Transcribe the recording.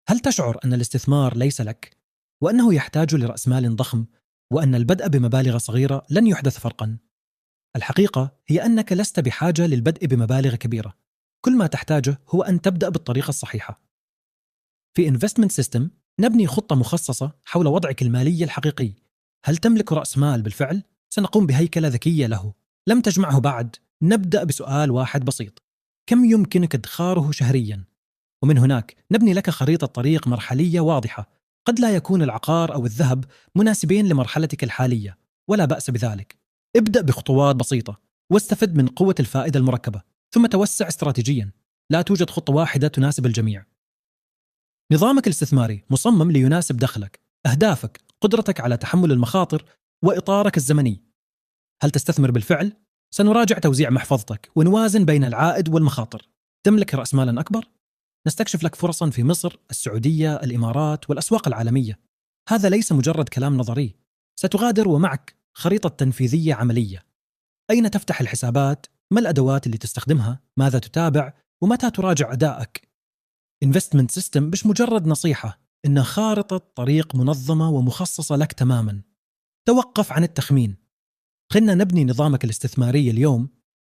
هل تشعر أن الاستثمار ليس لك؟ وأنه يحتاج لرأس مال ضخم؟ وأن البدء بمبالغ صغيرة لن يحدث فرقاً؟ الحقيقة هي أنك لست بحاجة للبدء بمبالغ كبيرة. كل ما تحتاجه هو أن تبدأ بالطريقة الصحيحة. في Investment System نبني خطة مخصصة حول وضعك المالي الحقيقي. هل تملك رأس مال بالفعل؟ سنقوم بهيكلة ذكية له. لم تجمعه بعد؟ نبدأ بسؤال واحد بسيط: كم يمكنك ادخاره شهرياً؟ ومن هناك نبني لك خريطة طريق مرحلية واضحة. قد لا يكون العقار أو الذهب مناسبين لمرحلتك الحالية، ولا بأس بذلك. ابدأ بخطوات بسيطة واستفد من قوة الفائدة المركبة، ثم توسع استراتيجياً. لا توجد خطة واحدة تناسب الجميع. نظامك الاستثماري مصمم ليناسب دخلك، أهدافك، قدرتك على تحمل المخاطر، وإطارك الزمني. هل تستثمر بالفعل؟ سنراجع توزيع محفظتك ونوازن بين العائد والمخاطر. تملك رأس مالا أكبر؟ نستكشف لك فرصا في مصر، السعودية، الإمارات والأسواق العالمية. هذا ليس مجرد كلام نظري. ستغادر ومعك خريطة تنفيذية عملية. أين تفتح الحسابات؟ ما الأدوات اللي تستخدمها؟ ماذا تتابع؟ ومتى تراجع أدائك؟ Investment System مش مجرد نصيحة، إنها خارطة طريق منظمة ومخصصة لك تماما. توقف عن التخمين. خلنا نبني نظامك الاستثماري اليوم